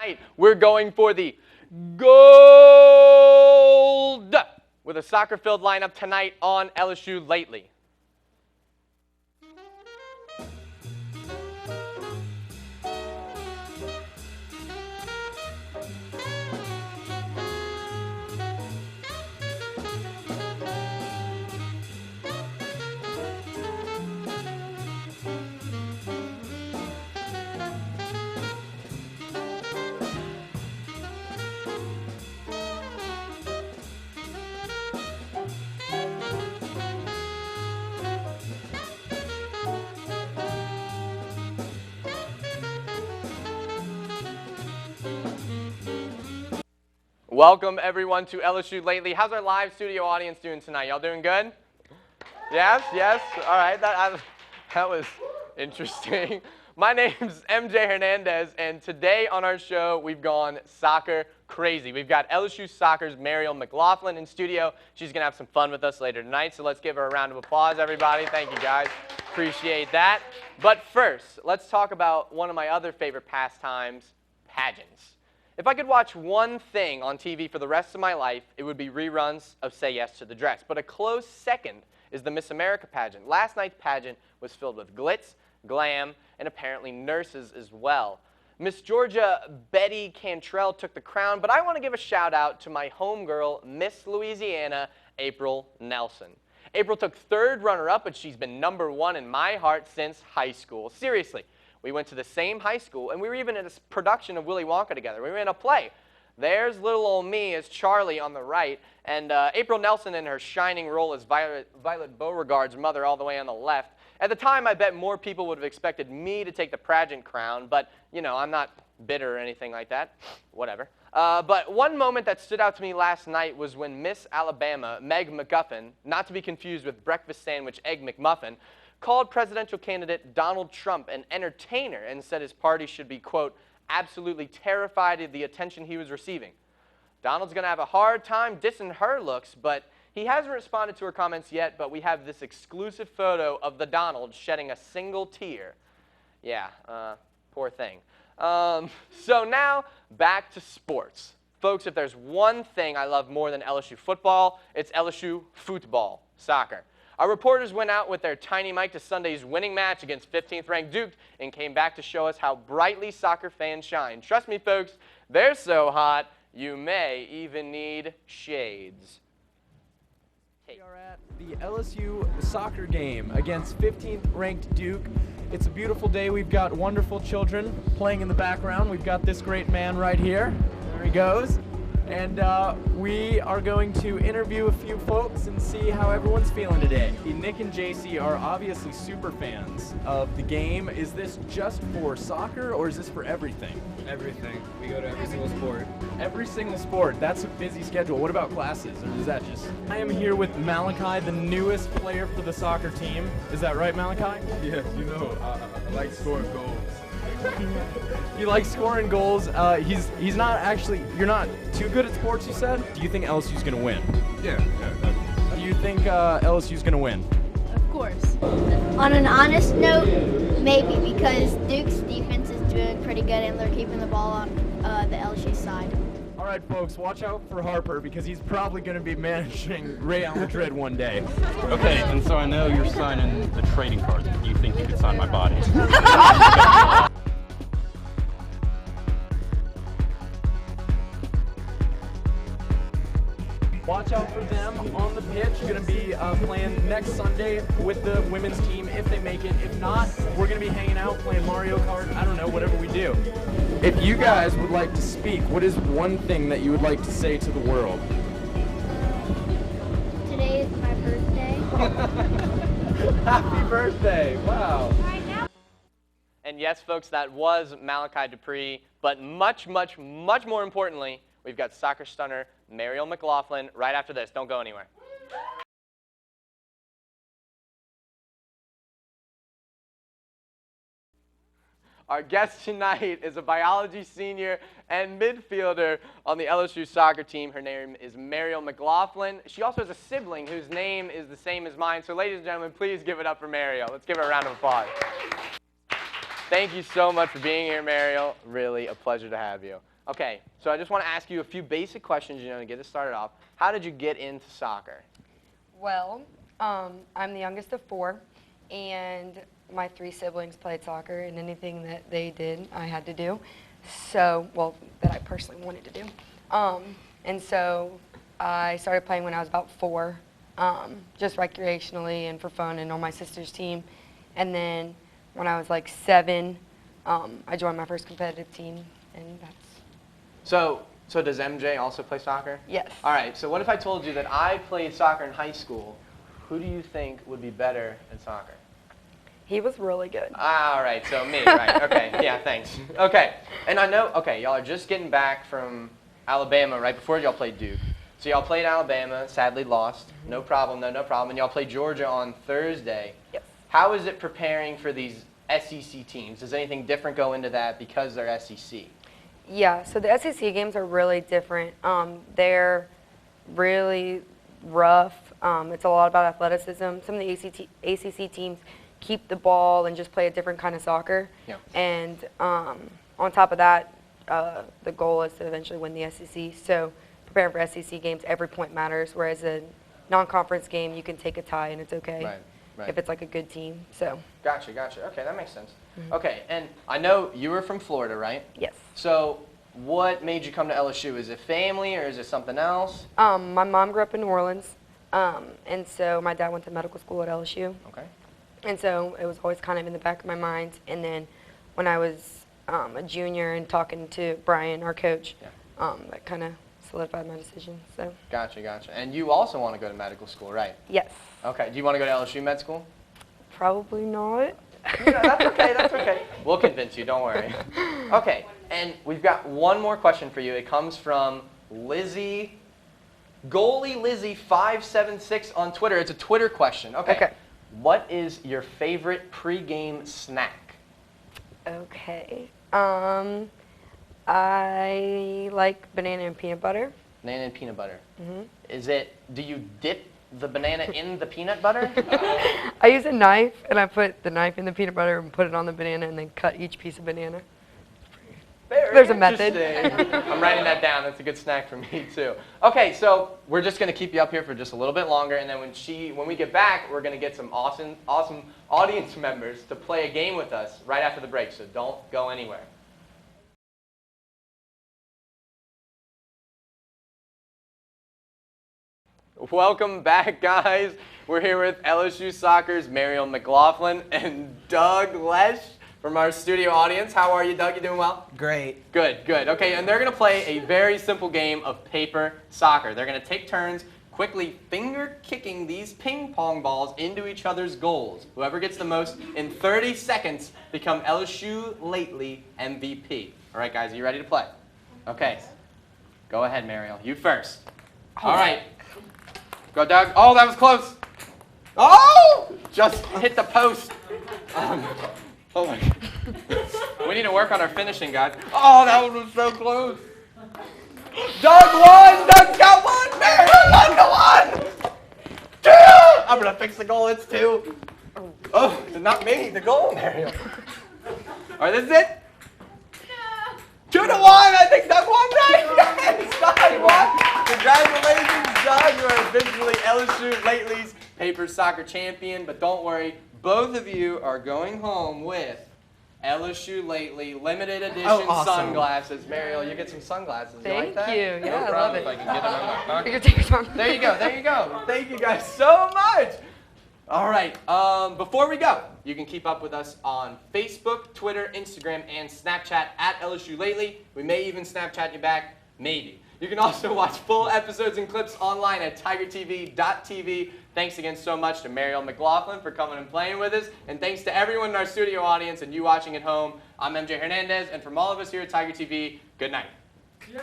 Tonight, we're going for the gold with a soccer-filled lineup tonight on LSU Lately. Welcome, everyone, to LSU Lately. How's our live studio audience doing tonight? Y'all doing good? Yes, yes? All right, that was interesting. My name's MJ Hernandez, and today on our show, we've gone soccer crazy. We've got LSU Soccer's Mariel McLaughlin in studio. She's going to have some fun with us later tonight, so let's give her a round of applause, everybody. Thank you, guys. Appreciate that. But first, let's talk about one of my other favorite pastimes, pageants. If I could watch one thing on TV for the rest of my life, it would be reruns of Say Yes to the Dress. But a close second is the Miss America pageant. Last night's pageant was filled with glitz, glam, and apparently nurses as well. Miss Georgia Betty Cantrell took the crown, but I want to give a shout out to my homegirl, Miss Louisiana, April Nelson. April took third runner-up, but she's been #1 in my heart since high school. Seriously. We went to the same high school, and we were even in a production of Willy Wonka together. We were in a play. There's little old me as Charlie on the right, and April Nelson in her shining role as Violet Beauregard's mother all the way on the left. At the time, I bet more people would have expected me to take the pageant crown, but, you know, I'm not bitter or anything like that. Whatever. But one moment that stood out to me last night was when Miss Alabama, Meg McGuffin, not to be confused with breakfast sandwich Egg McMuffin, called presidential candidate Donald Trump an entertainer and said his party should be, quote, absolutely terrified of the attention he was receiving. Donald's going to have a hard time dissing her looks, but he hasn't responded to her comments yet, but we have this exclusive photo of the Donald shedding a single tear. Yeah, poor thing. So now, back to sports. Folks, if there's one thing I love more than LSU football, it's LSU football, soccer. Our reporters went out with their tiny mic to Sunday's winning match against 15th-ranked Duke and came back to show us how brightly soccer fans shine. Trust me, folks, they're so hot, you may even need shades. We are at the LSU soccer game against 15th-ranked Duke. It's a beautiful day. We've got wonderful children playing in the background. We've got this great man right here. There he goes. And we are going to interview a few folks and see how everyone's feeling today. Nick and JC are obviously super fans of the game. Is this just for soccer or is this for everything? Everything. We go to every single sport. Every single sport. That's a busy schedule. What about classes, or is that just... I am here with Malachi, the newest player for the soccer team. Is that right, Malachi? Yes, you know, I like scoring goals. You like scoring goals. He's not actually, you're not too good at sports, you said? Do you think LSU's going to win? Yeah. Do you think LSU's going to win? Of course. On an honest note, maybe, because Duke's defense is doing pretty good and they're keeping the ball on the LSU side. All right, folks, watch out for Harper because he's probably going to be managing Real Madrid one day. Okay, and so I know you're signing the trading cards. Do you think you could sign my body? Watch out for them on the pitch. Going to be playing next Sunday with the women's team if they make it. If not, we're going to be hanging out playing Mario Kart. I don't know, whatever we do. If you guys would like to speak, what is one thing that you would like to say to the world? Today is my birthday. Happy birthday. Wow. And yes, folks, that was Malachi Dupree, but much, much, much more importantly, we've got soccer stunner Mariel McLaughlin right after this. Don't go anywhere. Our guest tonight is a biology senior and midfielder on the LSU soccer team. Her name is Mariel McLaughlin. She also has a sibling whose name is the same as mine. So ladies and gentlemen, please give it up for Mariel. Let's give her a round of applause. Thank you so much for being here, Mariel. Really a pleasure to have you. Okay, so I just want to ask you a few basic questions, to get us started off. How did you get into soccer? Well, I'm the youngest of 4, and my 3 siblings played soccer, and anything that they did, I had to do. So, well, that I personally wanted to do. And so I started playing when I was about 4, just recreationally and for fun and on my sister's team. And then when I was like 7, I joined my first competitive team, and that's... So does MJ also play soccer? Yes. All right, so what if I told you that I played soccer in high school? Who do you think would be better in soccer? He was really good. All right, so me, right, okay, yeah, thanks. Okay, and I know, okay, y'all are just getting back from Alabama right before y'all played Duke. So y'all played Alabama, sadly lost, no problem, no problem, and y'all played Georgia on Thursday. Yes. How is it preparing for these SEC teams? Does anything different go into that because they're SEC? Yeah, so the SEC games are really different. They're really rough. It's a lot about athleticism. Some of the ACC teams keep the ball and just play a different kind of soccer. Yeah. And on top of that, the goal is to eventually win the SEC. So preparing for SEC games, every point matters, whereas a non-conference game, you can take a tie and it's okay. Right. If it's like a good team. So. Gotcha. Okay, that makes sense. Okay, and I know you were from Florida, right? Yes. So what made you come to LSU? Is it family or is it something else? My mom grew up in New Orleans, and so my dad went to medical school at LSU. Okay. And so it was always kind of in the back of my mind. And then when I was a junior and talking to Brian, our coach, that kind of solidified my decision. So. Gotcha. And you also want to go to medical school, right? Yes. Okay. Do you want to go to LSU med school? Probably not. Yeah, that's okay. We'll convince you, don't worry. Okay, and we've got one more question for you. It comes from Lizzie, Goalie Lizzie 576 on Twitter. It's a Twitter question. Okay. What is your favorite pregame snack? Okay. I like banana and peanut butter. Banana and peanut butter. Mm-hmm. Do you dip the banana in the peanut butter? I use a knife, and I put the knife in the peanut butter and put it on the banana and then cut each piece of banana. There's a method. I'm writing that down. That's a good snack for me, too. Okay, so we're just going to keep you up here for just a little bit longer, and then when we get back, we're going to get some awesome audience members to play a game with us right after the break, so don't go anywhere. Welcome back, guys. We're here with LSU Soccer's Mariel McLaughlin and Doug Lesh from our studio audience. How are you, Doug? You doing well? Great. Good. Okay, and they're going to play a very simple game of paper soccer. They're going to take turns quickly finger kicking these ping pong balls into each other's goals. Whoever gets the most in 30 seconds become LSU Lately MVP. All right, guys, are you ready to play? Okay. Go ahead, Mariel. You first. All right. Go, Doug. Oh, that was close. Oh! Just hit the post. Oh, my God. We need to work on our finishing, guys. Oh, that one was so close. Doug won! Doug's got one! Mariel 1-1! 2! I'm going to fix the goal. It's 2. Oh, not me. The goal, Mariel. All right, this is it? 2-1. I think Doug won, right? Yes, Doug won. Congratulations, Doug. You are officially LSU Lately's paper soccer champion. But don't worry, both of you are going home with LSU Lately limited edition sunglasses. Mariel, you get some sunglasses. You like that? Thank you. Yeah, No I problem love if I it. can get them in my pocket. Here, take your time. There you go. Thank you guys so much. All right, before we go, you can keep up with us on Facebook, Twitter, Instagram, and Snapchat at LSU Lately. We may even Snapchat you back, maybe. You can also watch full episodes and clips online at tigertv.tv. Thanks again so much to Mariel McLaughlin for coming and playing with us. And thanks to everyone in our studio audience and you watching at home. I'm MJ Hernandez, and from all of us here at Tiger TV, good night. Yeah.